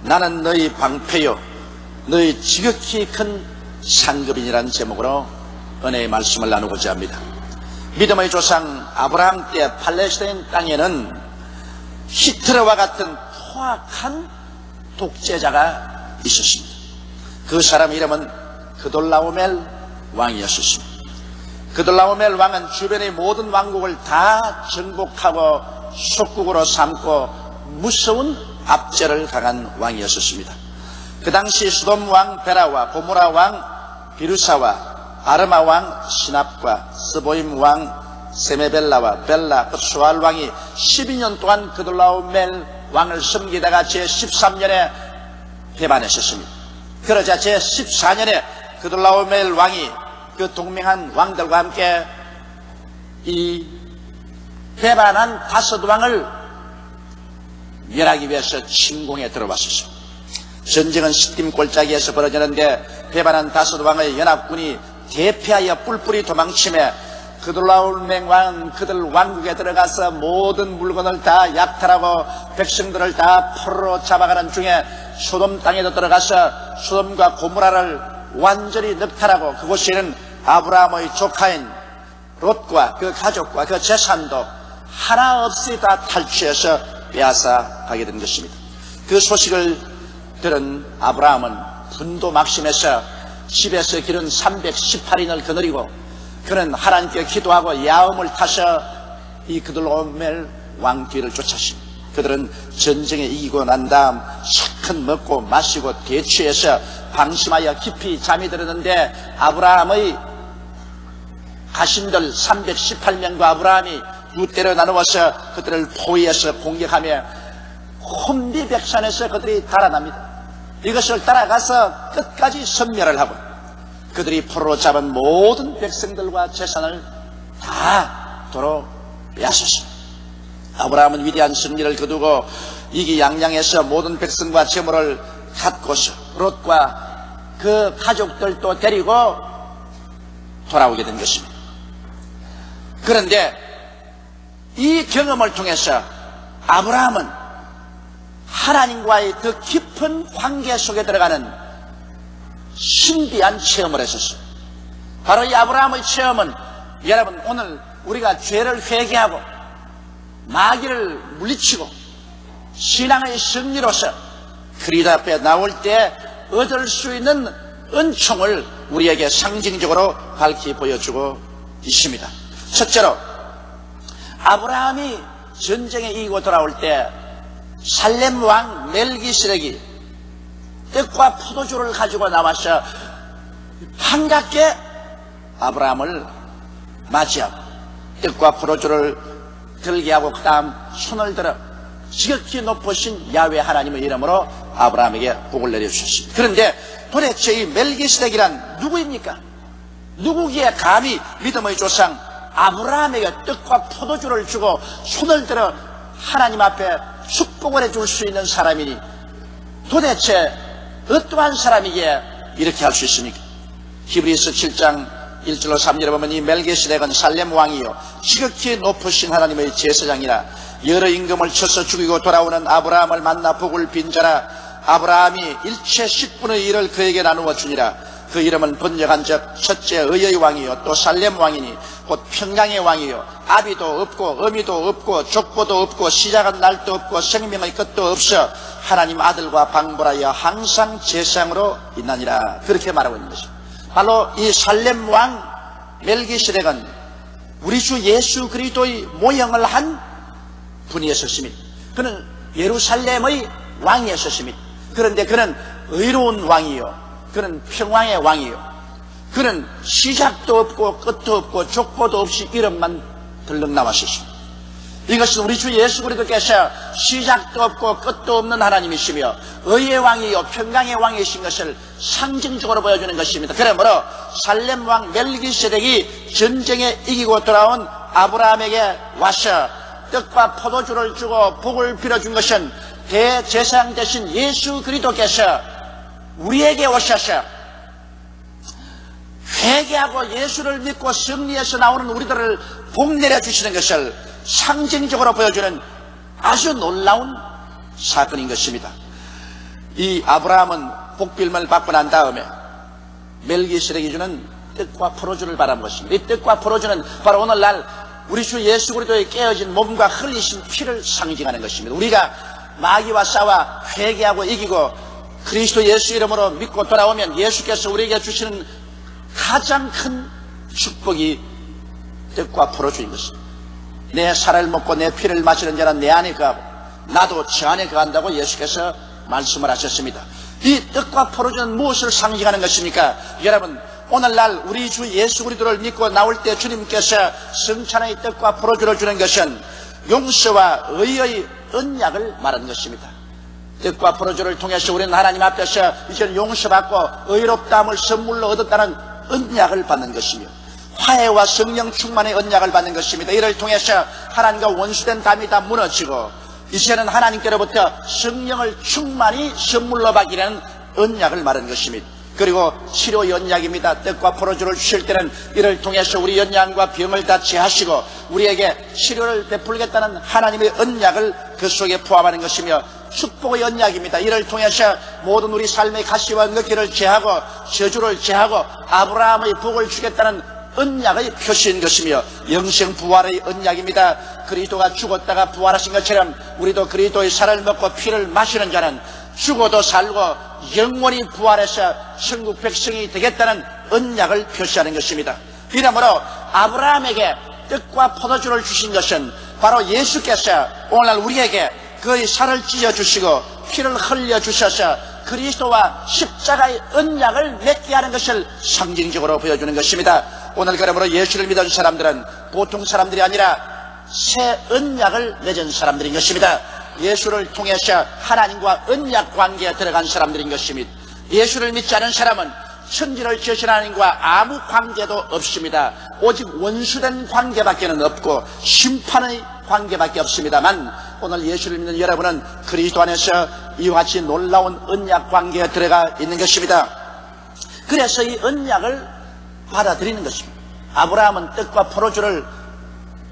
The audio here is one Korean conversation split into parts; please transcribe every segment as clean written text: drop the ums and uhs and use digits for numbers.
나는 너희 방패요 너희 지극히 큰 상급인이라는 제목으로 은혜의 말씀을 나누고자 합니다. 믿음의 조상 아브라함 때 팔레스타인 땅에는 히틀러와 같은 포악한 독재자가 있었습니다. 그 사람 이름은 그돌라오멜 왕이었습니다. 그돌라오멜 왕은 주변의 모든 왕국을 다 정복하고 속국으로 삼고 무서운 압제를 강한 왕이었습니다. 그 당시 수돔 왕 베라와 고모라 왕 비루사와 아르마 왕 시납과 스보임 왕 세메벨라와 벨라 수알 왕이 12년 동안 그돌라오멜 왕을 섬기다가 제13년에 배반했었습니다. 그러자 제14년에 그돌라오멜 왕이 그 동맹한 왕들과 함께 이 배반한 다섯 왕을 멸하기 위해서 침공에 들어왔었습니다. 전쟁은 시딤 골짜기에서 벌어지는데 배반한 다섯 왕의 연합군이 대피하여 뿔뿔이 도망치며 그돌라오멜 왕 그들 왕국에 들어가서 모든 물건을 다 약탈하고 백성들을 다 포로로 잡아가는 중에 소돔 땅에도 들어가서 소돔과 고모라를 완전히 늑탈하고 그곳에는 아브라함의 조카인 롯과 그 가족과 그 재산도 하나 없이 다 탈취해서 빼앗아 가게 된 것입니다. 그 소식을 들은 아브라함은 분도 막심해서 집에서 기른 318인을 거느리고 그는 하나님께 기도하고 야음을 타서 이 그돌라오멜 왕 뒤를 쫓았습니다. 그들은 전쟁에 이기고 난 다음 실컷 먹고 마시고 대취해서 방심하여 깊이 잠이 들었는데 아브라함의 가신들 318명과 아브라함이 두 때로 나누어서 그들을 포위해서 공격하며 혼비백산에서 그들이 달아납니다. 이것을 따라가서 끝까지 섬멸을 하고 그들이 포로로 잡은 모든 백성들과 재산을 다 도로 빼앗았습니다. 아브라함은 위대한 승리를 거두고 이기양양해서 모든 백성과 재물을 갖고서 롯과 그 가족들도 데리고 돌아오게 된 것입니다. 그런데 이 경험을 통해서 아브라함은 하나님과의 더 깊은 관계 속에 들어가는 신비한 체험을 했었어요. 바로 이 아브라함의 체험은 여러분 오늘 우리가 죄를 회개하고 마귀를 물리치고 신앙의 승리로서 그리스도 앞에 나올 때 얻을 수 있는 은총을 우리에게 상징적으로 밝히 보여주고 있습니다. 첫째로 아브라함이 전쟁에 이기고 돌아올 때 살렘 왕 멜기세덱이 떡과 포도주를 가지고 나와서 반갑게 아브라함을 맞이하고 떡과 포도주를 들게 하고 그 다음 손을 들어 지극히 높으신 야훼 하나님의 이름으로 아브라함에게 복을 내려주셨습니다. 그런데 도대체 이 멜기세덱이란 누구입니까? 누구기에 감히 믿음의 조상 아브라함에게 떡과 포도주를 주고 손을 들어 하나님 앞에 축복을 해줄 수 있는 사람이니 도대체 어떠한 사람이기에 이렇게 할 수 있습니까? 히브리서 7장 1절로 3절에 보면 이 멜기세덱은 살렘 왕이요 지극히 높으신 하나님의 제사장이라 여러 임금을 쳐서 죽이고 돌아오는 아브라함을 만나 복을 빈 자라. 아브라함이 일체 10분의 1을 그에게 나누어 주니라. 그 이름은 번역한 적 첫째 의의 왕이요 또 살렘 왕이니 곧 평강의 왕이요 아비도 없고 어미도 없고 족보도 없고 시작한 날도 없고 생명의 끝도 없어 하나님 아들과 방불하여 항상 제사장으로 있나니라. 그렇게 말하고 있는 것입니다. 바로 이 살렘 왕 멜기세덱은 우리 주 예수 그리스도의 모형을 한 분이었습니다. 그는 예루살렘의 왕이었습니다. 그런데 그는 의로운 왕이요 그는 평강의 왕이요 그는 시작도 없고 끝도 없고 족보도 없이 이름만 들럭 나왔었습니다. 이것은 우리 주 예수 그리스도께서 시작도 없고 끝도 없는 하나님이시며 의의 왕이요 평강의 왕이신 것을 상징적으로 보여주는 것입니다. 그러므로 살렘 왕 멜기세덱이 전쟁에 이기고 돌아온 아브라함에게 와서 떡과 포도주를 주고 복을 빌어준 것은 대제사장 되신 예수 그리스도께서 우리에게 오셔서 회개하고 예수를 믿고 승리해서 나오는 우리들을 복 내려주시는 것을 상징적으로 보여주는 아주 놀라운 사건인 것입니다. 이 아브라함은 복빌을 받고 난 다음에 멜기세덱이 주는 뜻과 포도주를 바란 것입니다. 이 뜻과 포도주는 바로 오늘날 우리 주 예수 그리스도의 깨어진 몸과 흘리신 피를 상징하는 것입니다. 우리가 마귀와 싸워 회개하고 이기고 그리스도 예수 이름으로 믿고 돌아오면 예수께서 우리에게 주시는 가장 큰 축복이 뜻과 포도주인 것입니다. 내 살을 먹고 내 피를 마시는 자는 내 안에 거하고 나도 저 안에 거한다고 예수께서 말씀을 하셨습니다. 이 뜻과 포도주는 무엇을 상징하는 것입니까? 여러분, 오늘날 우리 주 예수 그리스도를 믿고 나올 때 주님께서 성찬의 뜻과 포도주를 주는 것은 용서와 의의 언약을 말하는 것입니다. 뜻과 포도주를 통해서 우리는 하나님 앞에서 이제는 용서받고 의롭다함을 선물로 얻었다는 언약을 받는 것이며 화해와 성령 충만의 언약을 받는 것입니다. 이를 통해서 하나님과 원수된 담이 다 무너지고 이제는 하나님께로부터 성령을 충만히 선물로 받기라는 언약을 말하는 것입니다. 그리고 치료의 언약입니다. 뜻과 포도주를 주실 때는 이를 통해서 우리 연약과 병을 다 제하시고 우리에게 치료를 베풀겠다는 하나님의 언약을 그 속에 포함하는 것이며 축복의 언약입니다. 이를 통해서 모든 우리 삶의 가시와 느끼를 제하고 저주를 제하고 아브라함의 복을 주겠다는 언약의 표시인 것이며 영생 부활의 언약입니다. 그리스도가 죽었다가 부활하신 것처럼 우리도 그리스도의 살을 먹고 피를 마시는 자는 죽어도 살고 영원히 부활해서 천국 백성이 되겠다는 언약을 표시하는 것입니다. 이러므로 아브라함에게 뜻과 포도주를 주신 것은 바로 예수께서 오늘날 우리에게 그의 살을 찢어주시고 피를 흘려주셔서 그리스도와 십자가의 언약을 맺게 하는 것을 상징적으로 보여주는 것입니다. 오늘 그러므로 예수를 믿은 사람들은 보통 사람들이 아니라 새 언약을 맺은 사람들인 것입니다. 예수를 통해서 하나님과 언약 관계에 들어간 사람들인 것입니다. 예수를 믿지 않은 사람은 천지를 지으신 하나님과 아무 관계도 없습니다. 오직 원수된 관계밖에는 없고 심판의 관계밖에 없습니다만 오늘 예수를 믿는 여러분은 그리스도 안에서 이와 같이 놀라운 언약 관계에 들어가 있는 것입니다. 그래서 이 언약을 받아들이는 것입니다. 아브라함은 뜻과 포도주를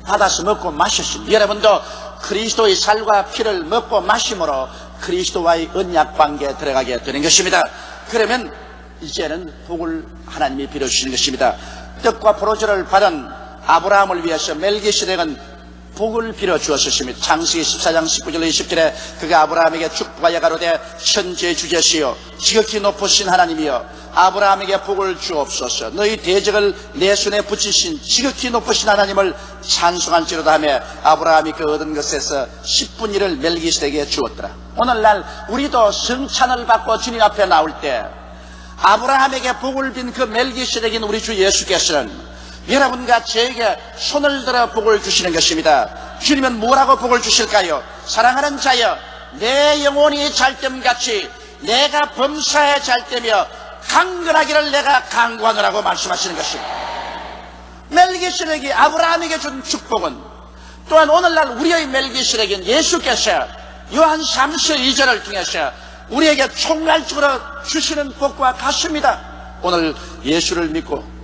받아서 먹고 마셨습니다. 여러분도 그리스도의 살과 피를 먹고 마심으로 그리스도와의 언약 관계에 들어가게 되는 것입니다. 그러면 이제는 복을 하나님이 빌어주시는 것입니다. 뜻과 포도주를 받은 아브라함을 위해서 멜기세덱은 복을 빌어주었습니다. 창세기 14장 19절 20절에 그가 아브라함에게 축복하여 가로되 천지의 주제시여 지극히 높으신 하나님이여 아브라함에게 복을 주옵소서. 너희 대적을 내 손에 붙이신 지극히 높으신 하나님을 찬송할지로다 하며 아브라함이 그 얻은 것에서 10분의 1을 멜기세덱에게 주었더라. 오늘날 우리도 성찬을 받고 주님 앞에 나올 때 아브라함에게 복을 빈 그 멜기세덱인 우리 주 예수께서는 여러분과 저에게 손을 들어 복을 주시는 것입니다. 주님은 뭐라고 복을 주실까요? 사랑하는 자여 내 영혼이 잘됨같이 내가 범사에 잘되며 강건하기를 내가 강구하노라고 말씀하시는 것입니다. 멜기세덱이 아브라함에게 준 축복은 또한 오늘날 우리의 멜기세덱인 예수께서 요한 3서 2절을 통해서 우리에게 총괄적으로 주시는 복과 같습니다. 오늘 예수를 믿고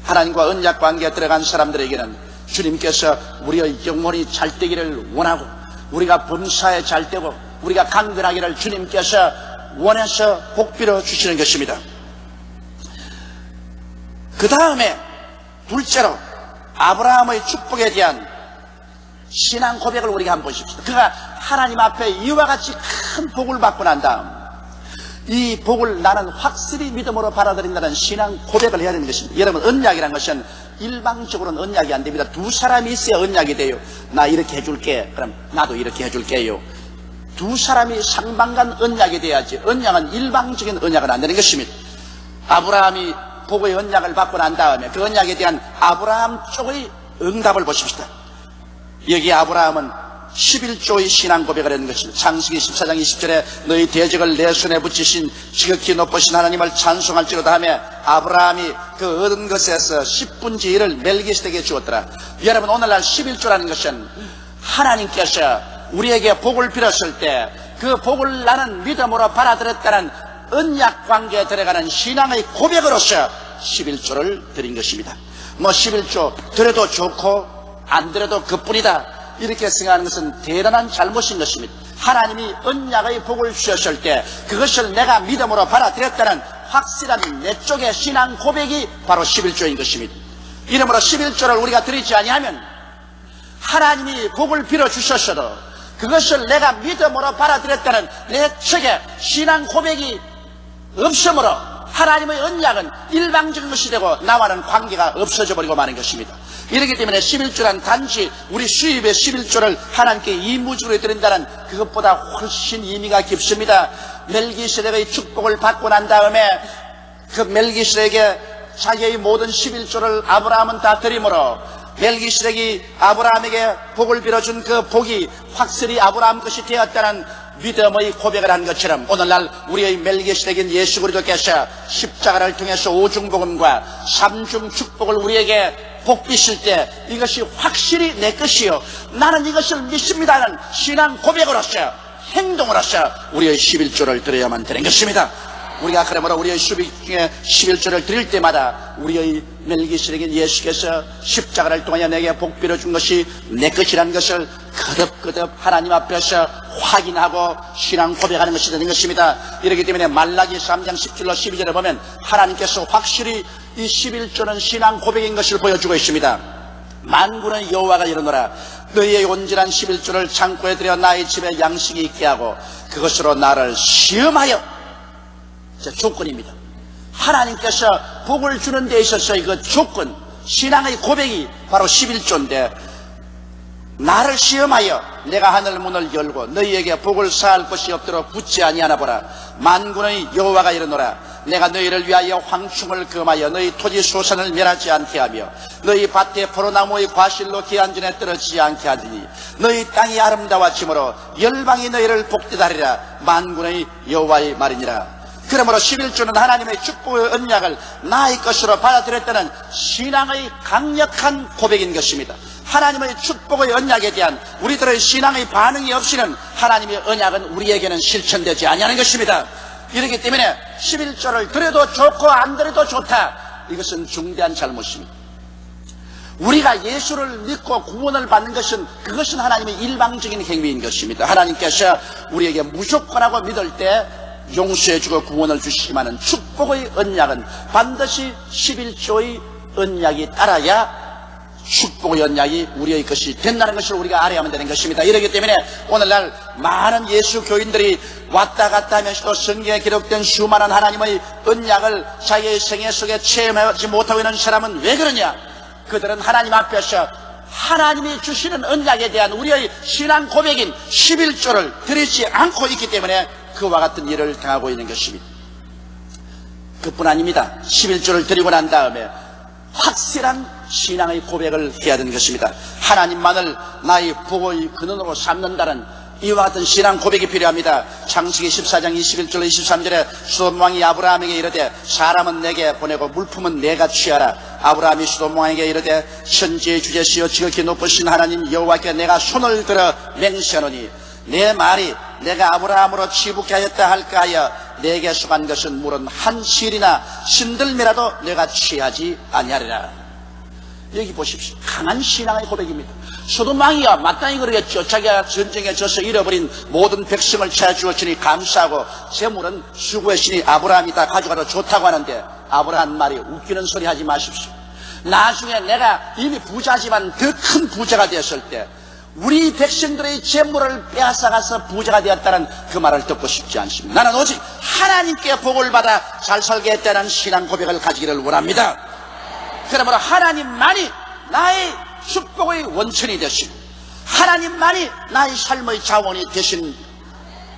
하나님과 언약 관계에 들어간 사람들에게는 주님께서 우리의 영혼이 잘되기를 원하고 우리가 범사에 잘되고 우리가 강건하기를 주님께서 원해서 복빌어 주시는 것입니다. 그 다음에 둘째로 아브라함의 축복에 대한 신앙 고백을 우리가 한번 보십시다. 그가 하나님 앞에 이와 같이 큰 복을 받고 난 다음 이 복을 나는 확실히 믿음으로 받아들인다는 신앙 고백을 해야 되는 것입니다. 여러분, 언약이라는 것은 일방적으로는 언약이 안 됩니다. 두 사람이 있어야 언약이 돼요. 나 이렇게 해줄게. 그럼 나도 이렇게 해줄게요. 두 사람이 상반간 언약이 돼야지. 언약은 일방적인 언약은 안 되는 것입니다. 아브라함이 복의 언약을 받고 난 다음에 그 언약에 대한 아브라함 쪽의 응답을 보십시다. 여기 아브라함은 11조의 신앙 고백을 하는 것입니다. 창세기 14장 20절에 너희 대적을 내 손에 붙이신 지극히 높으신 하나님을 찬송할지로다 하며 아브라함이 그 얻은 것에서 10분의 1을 멜기세덱에게 주었더라. 여러분, 오늘날 11조라는 것은 하나님께서 우리에게 복을 빌었을 때 그 복을 나는 믿음으로 받아들였다는 언약 관계에 들어가는 신앙의 고백으로서 11조를 드린 것입니다. 11조 드려도 좋고 안 드려도 그뿐이다 이렇게 생각하는 것은 대단한 잘못인 것입니다. 하나님이 언약의 복을 주셨을 때 그것을 내가 믿음으로 받아들였다는 확실한 내 쪽의 신앙 고백이 바로 11조인 것입니다. 이러므로 11조를 우리가 드리지 아니하면 하나님이 복을 빌어주셨어도 그것을 내가 믿음으로 받아들였다는 내 쪽의 신앙 고백이 없으므로 하나님의 언약은 일방적인 것이 되고 나와는 관계가 없어져 버리고 마는 것입니다. 이렇기 때문에 11조란 단지 우리 수입의 11조를 하나님께 이무적으로 드린다는 그것보다 훨씬 의미가 깊습니다. 멜기세덱의 축복을 받고 난 다음에 그 멜기세덱에게 자기의 모든 11조를 아브라함은 다 드림으로 멜기세덱이 아브라함에게 복을 빌어준 그 복이 확실히 아브라함 것이 되었다는 믿음의 고백을 한 것처럼 오늘날 우리의 멜기세덱인 예수 그리스도께서 십자가를 통해서 오중복음과 삼중 축복을 우리에게 복 비실 때 이것이 확실히 내 것이요 나는 이것을 믿습니다는 신앙 고백으로서 행동으로서 우리의 11조를 드려야만 되는 것입니다. 우리가 그러므로 우리의 수비 중에 11조를 드릴 때마다 우리의 멜기세덱인 예수께서 십자가를 통하여 내게 복 빌어준 것이 내 것이라는 것을 거듭거듭 하나님 앞에서 확인하고 신앙 고백하는 것이 되는 것입니다. 이렇기 때문에 말라기 3장 10절로 12절에 보면 하나님께서 확실히 이 11조는 신앙 고백인 것을 보여주고 있습니다. 만군의 여호와가 이르노라 너희의 온전한 11조를 창고에 들여 나의 집에 양식이 있게 하고 그것으로 나를 시험하여 조건입니다. 하나님께서 복을 주는 데 있어서의 그 조건, 신앙의 고백이 바로 11조인데 나를 시험하여 내가 하늘 문을 열고 너희에게 복을 쌓을 것이 없도록 붙지 아니하나 보라. 만군의 여호와가 이르노라 내가 너희를 위하여 황충을 금하여 너희 토지 소산을 멸하지 않게 하며 너희 밭에 포로나무의 과실로 기한전에 떨어지지 않게 하리니 너희 땅이 아름다워짐으로 열방이 너희를 복되다 하리라. 만군의 여호와의 말이니라. 그러므로 11조는 하나님의 축복의 언약을 나의 것으로 받아들였다는 신앙의 강력한 고백인 것입니다. 하나님의 축복의 언약에 대한 우리들의 신앙의 반응이 없이는 하나님의 언약은 우리에게는 실천되지 아니하는 것입니다. 이렇기 때문에 11조를 드려도 좋고 안 드려도 좋다. 이것은 중대한 잘못입니다. 우리가 예수를 믿고 구원을 받는 것은 그것은 하나님의 일방적인 행위인 것입니다. 하나님께서 우리에게 무조건하고 믿을 때 용서해주고 구원을 주시기만은 축복의 언약은 반드시 11조의 언약이 따라야 축복의 언약이 우리의 것이 된다는 것을 우리가 알아야만 되는 것입니다. 이렇기 때문에 오늘날 많은 예수 교인들이 왔다 갔다 하면서도 성경에 기록된 수많은 하나님의 언약을 자기의 생애 속에 체험하지 못하고 있는 사람은 왜 그러냐? 그들은 하나님 앞에서 하나님이 주시는 언약에 대한 우리의 신앙 고백인 11조를 드리지 않고 있기 때문에 그와 같은 일을 당하고 있는 것입니다. 그뿐 아닙니다. 11조를 드리고 난 다음에 확실한 신앙의 고백을 해야 되는 것입니다. 하나님만을 나의 복의 근원으로 삼는다는 이와 같은 신앙 고백이 필요합니다. 창세기 14장 21절로 23절에 수돔 왕이 아브라함에게 이르되 사람은 내게 보내고 물품은 내가 취하라. 아브라함이 수돔 왕에게 이르되 천지의 주제시여 지극히 높으신 하나님 여호와께 내가 손을 들어 맹세하노니 내 말이 내가 아브라함으로 취북케 하였다 할까 하여 내게 속한 것은 물은 한 실이나 신들매라도 내가 취하지 아니하리라. 여기 보십시오. 강한 신앙의 고백입니다. 소돔 왕이야 마땅히 그러겠죠. 자기가 전쟁에 져서 잃어버린 모든 백성을 찾아주었으니 감사하고 재물은 수고의 신이 아브라함이 다 가져가도 좋다고 하는데 아브라함 말이 웃기는 소리 하지 마십시오. 나중에 내가 이미 부자지만 더 큰 부자가 되었을 때 우리 백성들의 재물을 빼앗아가서 부자가 되었다는 그 말을 듣고 싶지 않습니다. 나는 오직 하나님께 복을 받아 잘 살게 했다는 신앙 고백을 가지기를 원합니다. 그러므로 하나님만이 나의 축복의 원천이 되시고 하나님만이 나의 삶의 자원이 되신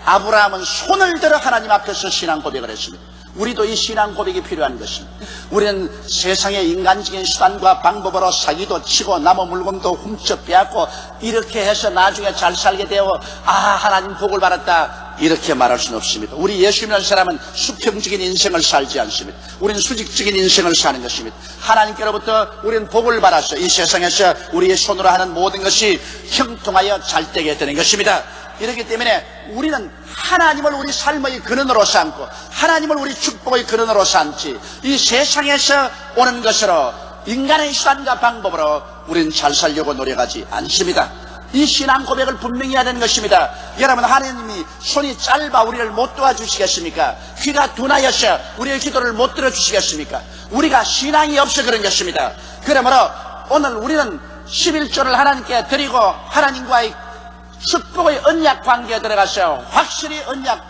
아브라함은 손을 들어 하나님 앞에서 신앙 고백을 했습니다. 우리도 이 신앙 고백이 필요한 것입니다. 우리는 세상의 인간적인 수단과 방법으로 사기도 치고 남의 물건도 훔쳐 빼앗고 이렇게 해서 나중에 잘 살게 되어 하나님 복을 받았다 이렇게 말할 수는 없습니다. 우리 예수 믿는 사람은 수평적인 인생을 살지 않습니다. 우리는 수직적인 인생을 사는 것입니다. 하나님께로부터 우리는 복을 받았어. 이 세상에서 우리의 손으로 하는 모든 것이 형통하여 잘 되게 되는 것입니다. 이렇기 때문에 우리는 하나님을 우리 삶의 근원으로 삼고 하나님을 우리 축복의 근원으로 삼지 이 세상에서 오는 것으로 인간의 수단과 방법으로 우리는 잘 살려고 노력하지 않습니다. 이 신앙 고백을 분명히 해야 되는 것입니다. 여러분, 하나님이 손이 짧아 우리를 못 도와주시겠습니까? 귀가 둔하여서 우리의 기도를 못 들어주시겠습니까? 우리가 신앙이 없어 그런 것입니다. 그러므로 오늘 우리는 11조를 하나님께 드리고 하나님과의 축복의 언약 관계에 들어가서 확실히 언약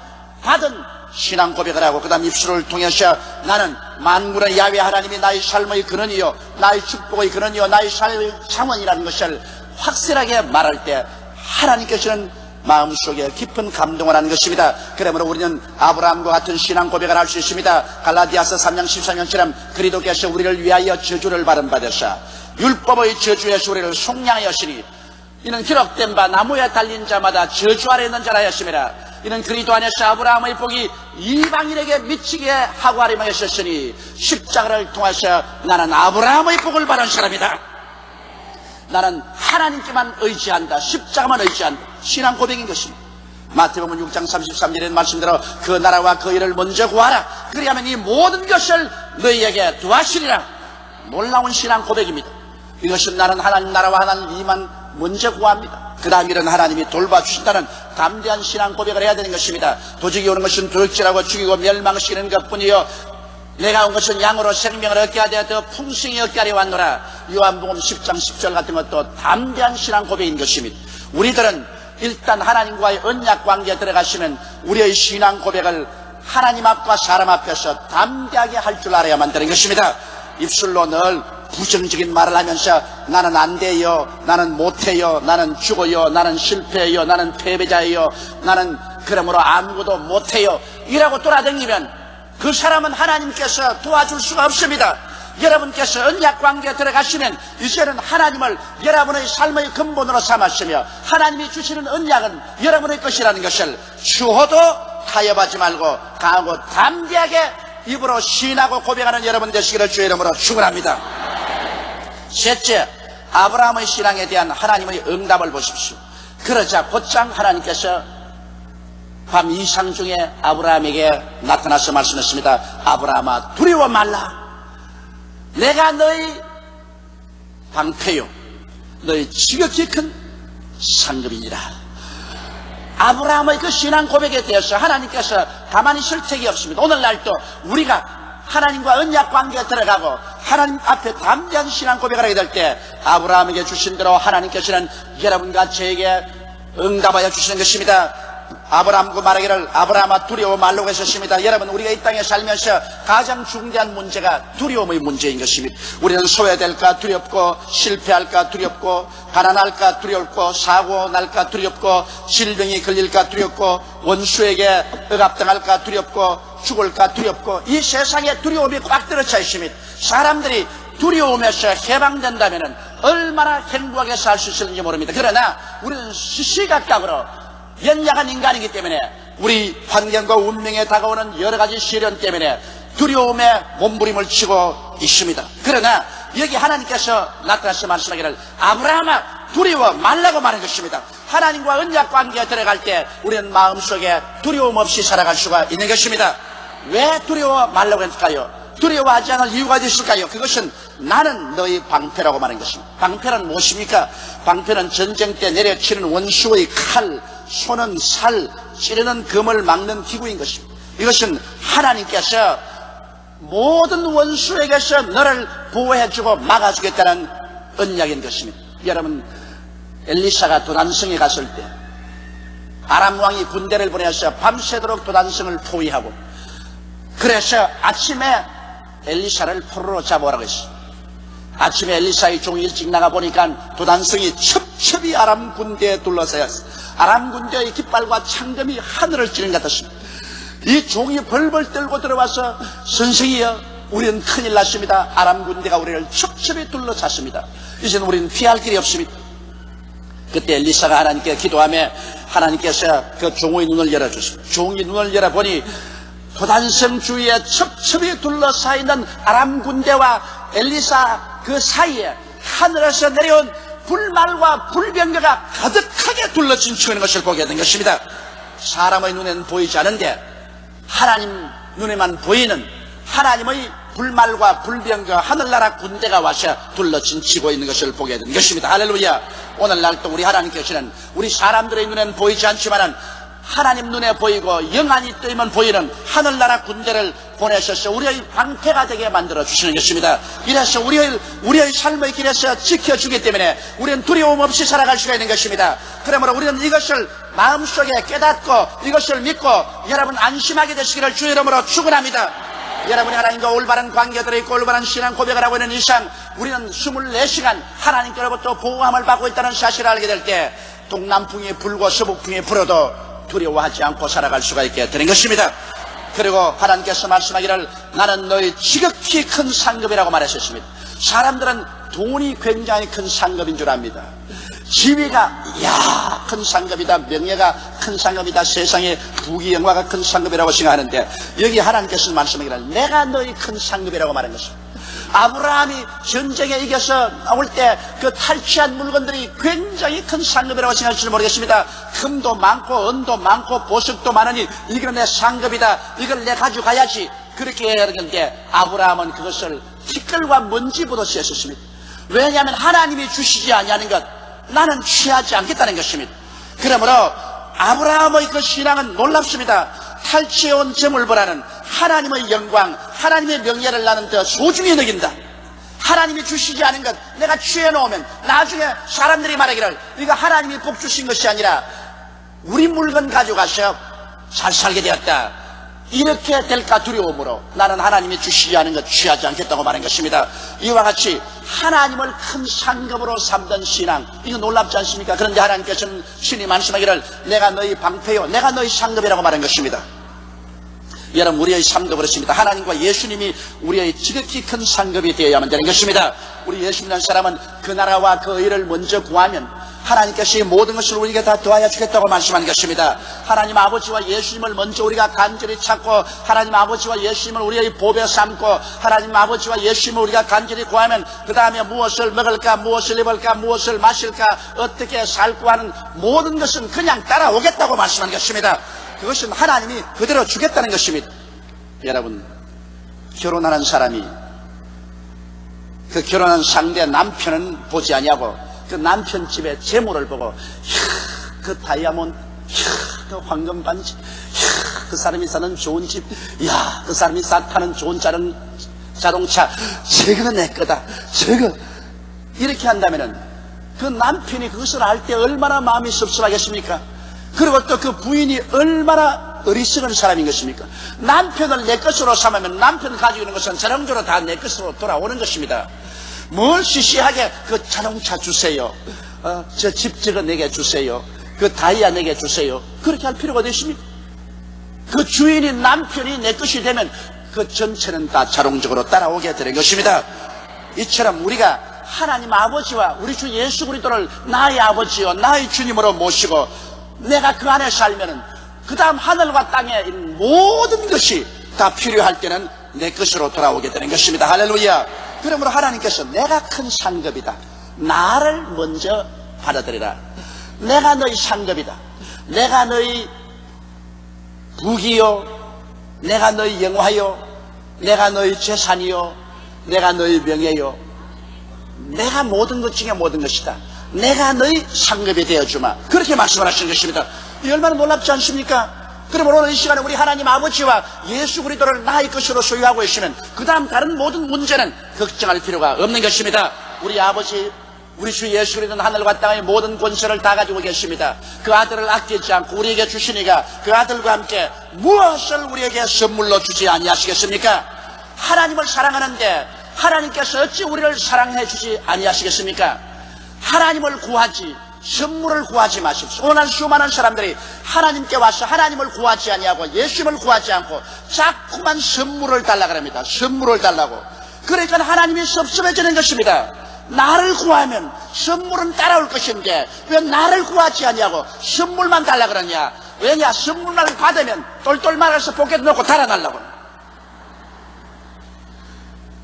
받은 신앙 고백을 하고, 그 다음 입술을 통해서 나는 만군의 야훼 하나님이 나의 삶의 근원이요 나의 축복의 근원이요 나의 삶의 창원이라는 것을 확실하게 말할 때 하나님께서는 마음속에 깊은 감동을 하는 것입니다. 그러므로 우리는 아브라함과 같은 신앙 고백을 할 수 있습니다. 갈라디아서 3장 14절처럼 그리스도께서 우리를 위하여 저주를 받으사 율법의 저주에서 우리를 속량하였으니 이는 기록된 바 나무에 달린 자마다 저주 아래 있는 자라 하였습니다. 이는 그리스도 안에서 아브라함의 복이 이방인에게 미치게 하고 하리며 하셨으니 십자가를 통해서 나는 아브라함의 복을 받은 사람이다. 나는 하나님께만 의지한다. 십자가만 의지한다. 신앙 고백인 것입니다. 마태복음 6장 33절에 말씀대로 그 나라와 그 일을 먼저 구하라. 그리하면 이 모든 것을 너희에게 도와주리라. 놀라운 신앙 고백입니다. 이것은 나는 하나님 나라와 하나님 이만 먼저 구합니다. 그 다음 일은 하나님이 돌봐주신다는 담대한 신앙 고백을 해야 되는 것입니다. 도적이 오는 것은 도적질하고 죽이고 멸망시키는 것뿐이요 내가 온 것은 양으로 생명을 얻게 하되 더 풍성히 얻게 하려 왔노라. 요한복음 10장 10절 같은 것도 담대한 신앙 고백인 것입니다. 우리들은 일단 하나님과의 언약 관계에 들어가시면 우리의 신앙 고백을 하나님 앞과 사람 앞에서 담대하게 할 줄 알아야만 되는 것입니다. 입술로 늘 부정적인 말을 하면서 나는 안 돼요, 나는 못해요, 나는 죽어요, 나는 실패해요, 나는 패배자예요, 나는 그러므로 아무것도 못해요 이라고 돌아다니면 그 사람은 하나님께서 도와줄 수가 없습니다. 여러분께서 언약 관계에 들어가시면 이제는 하나님을 여러분의 삶의 근본으로 삼았으며 하나님이 주시는 언약은 여러분의 것이라는 것을 추호도 타협하지 말고 강하고 담대하게 입으로 시인하고 고백하는 여러분 되시기를 주의 이름으로 축원합니다. 셋째, 아브라함의 신앙에 대한 하나님의 응답을 보십시오. 그러자 곧장 하나님께서 밤 이상 중에 아브라함에게 나타나서 말씀했습니다. 아브라함아 두려워 말라. 내가 너희 방패요 너희 지극히 큰 상급이니라. 아브라함의 그 신앙 고백에 대해서 하나님께서 가만히 있을 택이 없습니다. 오늘날도 우리가 하나님과 언약 관계에 들어가고 하나님 앞에 담대한 신앙 고백을 하게 될 때 아브라함에게 주신 대로 하나님께서는 여러분과 저에게 응답하여 주시는 것입니다. 아브라함과 말하기를 아브라함아 두려워 말라고 하셨습니다. 여러분, 우리가 이 땅에 살면서 가장 중대한 문제가 두려움의 문제인 것입니다. 우리는 소외될까 두렵고 실패할까 두렵고 가난할까 두렵고 사고 날까 두렵고 질병이 걸릴까 두렵고 원수에게 억압당할까 두렵고 죽을까 두렵고 이 세상에 두려움이 꽉 들어차 있습니다. 사람들이 두려움에서 해방된다면 얼마나 행복하게 살 수 있을지 모릅니다. 그러나 우리는 시시각각으로 연약한 인간이기 때문에 우리 환경과 운명에 다가오는 여러 가지 시련 때문에 두려움에 몸부림을 치고 있습니다. 그러나 여기 하나님께서 나타나서 말씀하기를 아브라함아 두려워 말라고 말한 것입니다. 하나님과 언약 관계에 들어갈 때 우리는 마음속에 두려움 없이 살아갈 수가 있는 것입니다. 왜 두려워 말라고 했을까요? 두려워하지 않을 이유가 있을까요? 그것은 나는 너희 방패라고 말한 것입니다. 방패는 무엇입니까? 방패는 전쟁 때 내려치는 원수의 칼, 손은 살, 찌르는 금을 막는 기구인 것입니다. 이것은 하나님께서 모든 원수에게서 너를 보호해주고 막아주겠다는 언약인 것입니다. 여러분, 엘리사가 도단성에 갔을 때 아람 왕이 군대를 보내서 밤새도록 도단성을 포위하고 그래서 아침에 엘리사를 포로로 잡아오라고 했어요. 아침에 엘리사의 종이 일찍 나가보니까 도단성이 첩첩이 아람 군대에 둘러싸였어요. 아람 군대의 깃발과 창검이 하늘을 찌른 것 같았습니다. 이 종이 벌벌 떨고 들어와서 선생이여 우리는 큰일 났습니다. 아람 군대가 우리를 첩첩이 둘러찼습니다. 이제는 우리는 피할 길이 없습니다. 그때 엘리사가 하나님께 기도하며 하나님께서 그 종의 눈을 열어주십니다. 종이 눈을 열어보니 도단성 주위에 첩첩이 둘러싸여 있는 아람 군대와 엘리사 그 사이에 하늘에서 내려온 불말과 불병거가 가득하게 둘러진치는 것을 보게 된 것입니다. 사람의 눈에는 보이지 않은데 하나님 눈에만 보이는 하나님의 불말과 불병과 하늘나라 군대가 와서 둘러친치고 있는 것을 보게 되는 것입니다. 할렐루야. 오늘날 또 우리 하나님께서는 우리 사람들의 눈에는 보이지 않지만은 하나님 눈에 보이고 영안이 뜨이면 보이는 하늘나라 군대를 보내셔서 우리의 방패가 되게 만들어 주시는 것입니다. 이래서 우리의 삶의 길에서 지켜주기 때문에 우리는 두려움 없이 살아갈 수가 있는 것입니다. 그러므로 우리는 이것을 마음속에 깨닫고 이것을 믿고 여러분 안심하게 되시기를 주 이름으로 축원합니다. 여러분이 하나님과 올바른 관계들이 있고 올바른 신앙 고백을 하고 있는 이상 우리는 24시간 하나님께로부터 보호함을 받고 있다는 사실을 알게 될 때 동남풍이 불고 서북풍이 불어도 두려워하지 않고 살아갈 수가 있게 되는 것입니다. 그리고 하나님께서 말씀하기를 나는 너희 지극히 큰 상급이라고 말하셨습니다. 사람들은 돈이 굉장히 큰 상급인 줄 압니다. 지위가 큰 상급이다, 명예가 큰 상급이다, 세상의 부귀 영화가 큰 상급이라고 생각하는데 여기 하나님께서 말씀하기를 내가 너희 큰 상급이라고 말한 것입니다. 아브라함이 전쟁에 이겨서 나올 때 그 탈취한 물건들이 굉장히 큰 상급이라고 생각할지 모르겠습니다. 금도 많고 은도 많고 보석도 많으니 이건 내 상급이다, 이걸 내 가져가야지 그렇게 했는데 아브라함은 그것을 티끌과 먼지 보듯이 했었습니다. 왜냐하면 하나님이 주시지 아니하는 것 나는 취하지 않겠다는 것입니다. 그러므로 아브라함의 그 신앙은 놀랍습니다. 탈취해온 재물보다는 하나님의 영광, 하나님의 명예를 나는 더 소중히 여긴다. 하나님이 주시지 않은 것 내가 취해놓으면 나중에 사람들이 말하기를 이거 하나님이 복 주신 것이 아니라 우리 물건 가져가서 잘 살게 되었다, 이렇게 될까 두려움으로 나는 하나님이 주시지 않은 것 취하지 않겠다고 말한 것입니다. 이와 같이 하나님을 큰 상급으로 삼던 신앙, 이거 놀랍지 않습니까? 그런데 하나님께서는 신이 말씀하기를 내가 너희 방패요, 내가 너희 상급이라고 말한 것입니다. 여러분 우리의 삶도 그렇습니다. 하나님과 예수님이 우리의 지극히 큰 상급이 되어야만 되는 것입니다. 우리 예수 믿는 사람은 그 나라와 그 의를 먼저 구하면 하나님께서 이 모든 것을 우리에게 다 도와야 주겠다고 말씀하는 것입니다. 하나님 아버지와 예수님을 먼저 우리가 간절히 찾고 하나님 아버지와 예수님을 우리의 보배 삼고 하나님 아버지와 예수님을 우리가 간절히 구하면 그 다음에 무엇을 먹을까, 무엇을 입을까, 무엇을 마실까, 어떻게 살고 하는 모든 것은 그냥 따라오겠다고 말씀하는 것입니다. 그것은 하나님이 그대로 주겠다는 것입니다. 여러분 결혼하는 사람이 그 결혼한 상대 남편은 보지 아니하고 그 남편 집의 재물을 보고 그 다이아몬드, 그 황금 반지, 그 사람이 사는 좋은 집, 그 사람이 타는 좋은 자동차, 저거 내 거다, 저거 이렇게 한다면은 그 남편이 그것을 알 때 얼마나 마음이 섭섭하겠습니까? 그리고 또 그 부인이 얼마나 어리석은 사람인 것입니까? 남편을 내 것으로 삼으면 남편 가지고 있는 것은 자동적으로 다 내 것으로 돌아오는 것입니다. 뭘 시시하게 그 자동차 주세요, 저 집 저거 내게 주세요, 그 다이아 내게 주세요, 그렇게 할 필요가 어디 있습니까? 그 주인이 남편이 내 것이 되면 그 전체는 다 자동적으로 따라오게 되는 것입니다. 이처럼 우리가 하나님 아버지와 우리 주 예수 그리스도를 나의 아버지요 나의 주님으로 모시고 내가 그 안에 살면은 그 다음 하늘과 땅에 있는 모든 것이 다 필요할 때는 내 것으로 돌아오게 되는 것입니다. 할렐루야. 그러므로 하나님께서 내가 큰 상급이다, 나를 먼저 받아들이라, 내가 너희 상급이다, 내가 너희 부귀요, 내가 너희 영화요, 내가 너희 재산이요, 내가 너희 명예요, 내가 모든 것 중에 모든 것이다, 내가 너희 상급이 되어주마, 그렇게 말씀을 하신 것입니다. 이 얼마나 놀랍지 않습니까? 그러므로 오늘 이 시간에 우리 하나님 아버지와 예수 그리스도를 나의 것으로 소유하고 있으면 그 다음 다른 모든 문제는 걱정할 필요가 없는 것입니다. 우리 아버지, 우리 주 예수 그리스도는 하늘과 땅의 모든 권세를 다 가지고 계십니다. 그 아들을 아끼지 않고 우리에게 주시니까 그 아들과 함께 무엇을 우리에게 선물로 주지 아니하시겠습니까? 하나님을 사랑하는데 하나님께서 어찌 우리를 사랑해 주지 아니하시겠습니까? 하나님을 구하지 선물을 구하지 마십시오. 오늘 수많은 사람들이 하나님께 와서 하나님을 구하지 아니하고 예수님을 구하지 않고 자꾸만 선물을 달라고 합니다. 선물을 달라고. 그러니까 하나님이 섭섭해지는 것입니다. 나를 구하면 선물은 따라올 것인데 왜 나를 구하지 아니하고 선물만 달라고 그러냐? 왜냐? 선물만 받으면 똘똘 말아서 포켓에 넣고 달아나려고.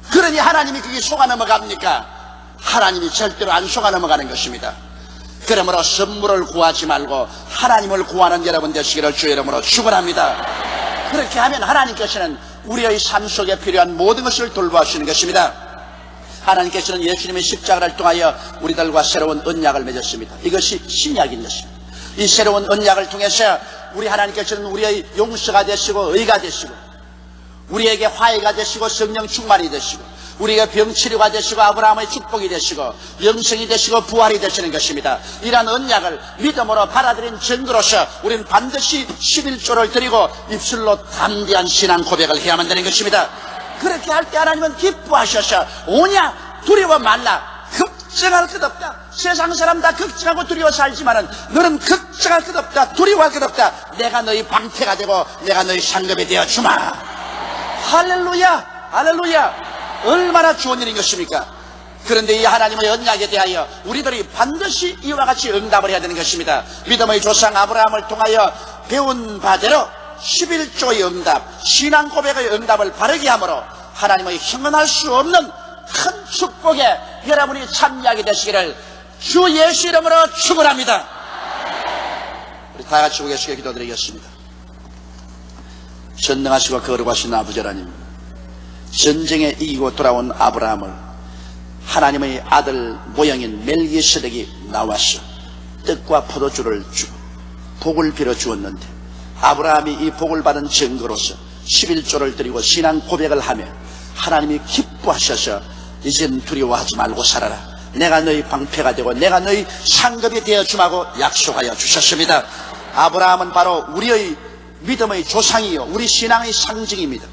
그러니 하나님이 그게 속아 넘어갑니까? 하나님이 절대로 안 속아 넘어가는 것입니다. 그러므로 선물을 구하지 말고 하나님을 구하는 여러분 되시기를 주의 이름으로 축원합니다. 그렇게 하면 하나님께서는 우리의 삶 속에 필요한 모든 것을 돌보아주시는 것입니다. 하나님께서는 예수님의 십자가를 통하여 우리들과 새로운 언약을 맺었습니다. 이것이 신약인 것입니다. 이 새로운 언약을 통해서 우리 하나님께서는 우리의 용서가 되시고 의가 되시고 우리에게 화해가 되시고 성령 충만이 되시고 우리에게 병치료가 되시고 아브라함의 축복이 되시고 영생이 되시고 부활이 되시는 것입니다. 이러한 언약을 믿음으로 받아들인 증거로서 우리는 반드시 11조를 드리고 입술로 담대한 신앙 고백을 해야만 되는 것입니다. 그렇게 할 때 하나님은 기뻐하셔서 오냐 두려워 말라 걱정할 것 없다. 세상 사람 다 걱정하고 두려워 살지만은 너는 걱정할 것 없다. 두려워할 것 없다. 내가 너희 방패가 되고 내가 너희 상급이 되어 주마. 할렐루야 할렐루야. 얼마나 좋은 일인 것입니까? 그런데 이 하나님의 언약에 대하여 우리들이 반드시 이와 같이 응답을 해야 되는 것입니다. 믿음의 조상 아브라함을 통하여 배운 바대로 11조의 응답, 신앙 고백의 응답을 바르게 함으로 하나님의 형언할 수 없는 큰 축복에 여러분이 참여하게 되시기를 주 예수 이름으로 축원합니다. 우리 다 같이 고개시켜 기도드리겠습니다. 전능하시고 거룩하신 아버지 하나님, 전쟁에 이기고 돌아온 아브라함을 하나님의 아들 모형인 멜기세덱이 나와서 떡과 포도주를 주고 복을 빌어 주었는데 아브라함이 이 복을 받은 증거로서 11조를 드리고 신앙 고백을 하며 하나님이 기뻐하셔서 이젠 두려워하지 말고 살아라. 내가 너희 방패가 되고 내가 너희 상급이 되어 주마고 약속하여 주셨습니다. 아브라함은 바로 우리의 믿음의 조상이요 우리 신앙의 상징입니다.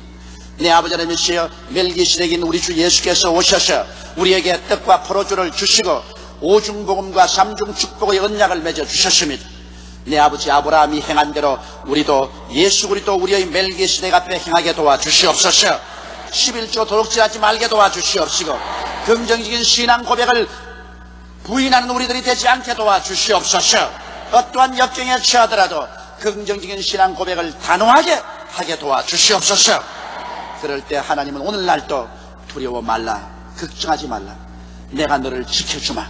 내 아버지 하나님이시여 멜기세덱인 우리 주 예수께서 오셔서 우리에게 떡과 포도주를 주시고 오중복음과 삼중 축복의 언약을 맺어 주셨습니다. 내 아버지 아브라함이 행한 대로 우리도 예수 그리스도 우리의 멜기세덱 앞에 행하게 도와주시옵소서. 11조 도둑질하지 말게 도와주시옵시고 긍정적인 신앙 고백을 부인하는 우리들이 되지 않게 도와주시옵소서. 어떠한 역경에 처하더라도 긍정적인 신앙 고백을 단호하게 하게 도와주시옵소서. 그럴 때 하나님은 오늘날도 두려워 말라, 걱정하지 말라, 내가 너를 지켜주마,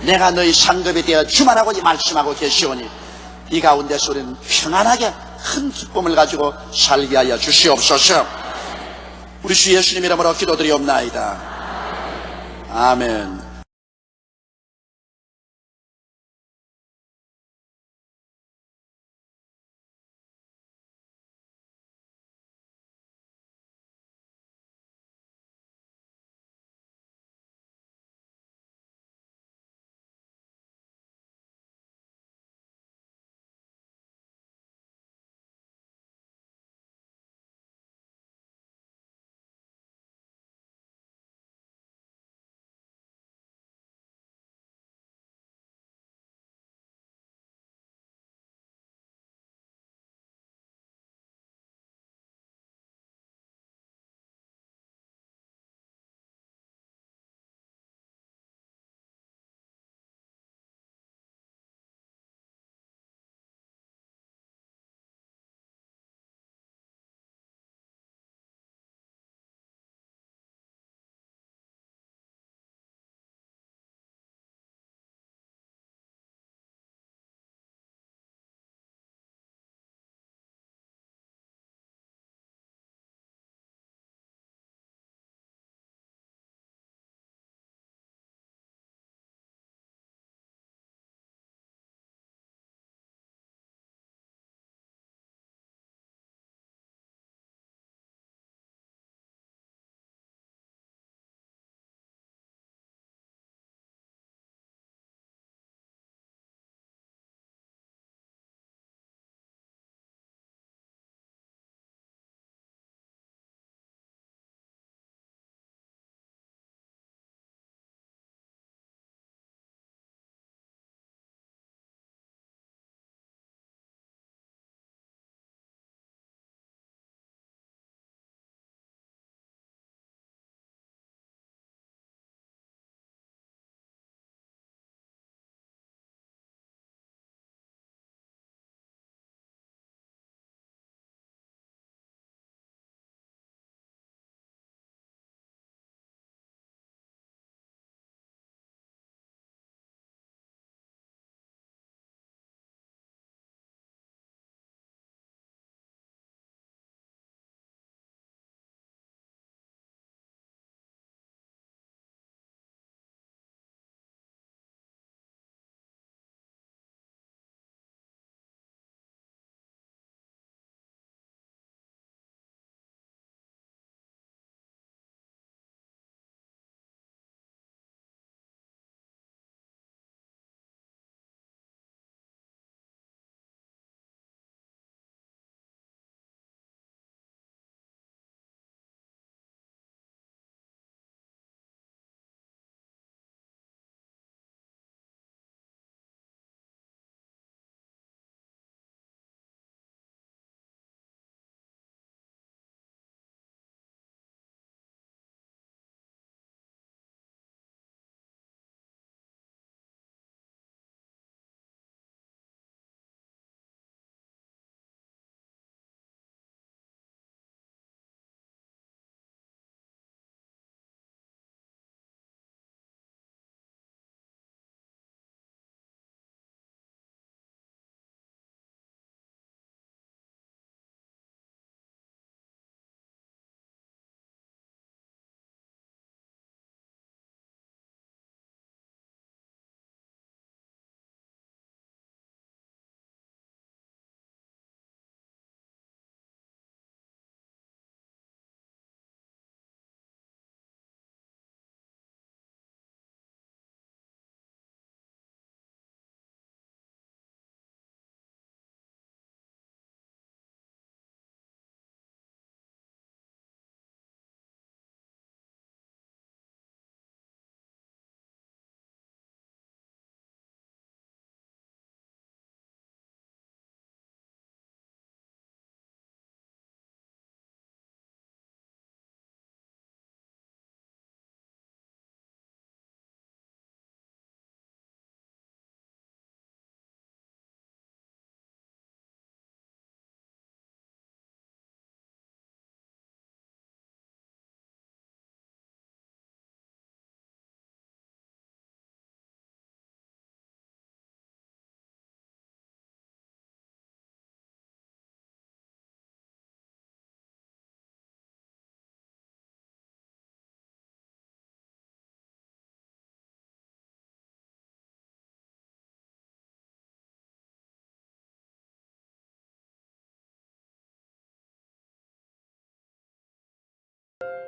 내가 너희 상급이 되어 주마라고 말씀하고 계시오니 이 가운데서 우리는 평안하게 큰 기쁨을 가지고 살게 하여 주시옵소서. 우리 주 예수님 이름으로 기도드리옵나이다. 아멘.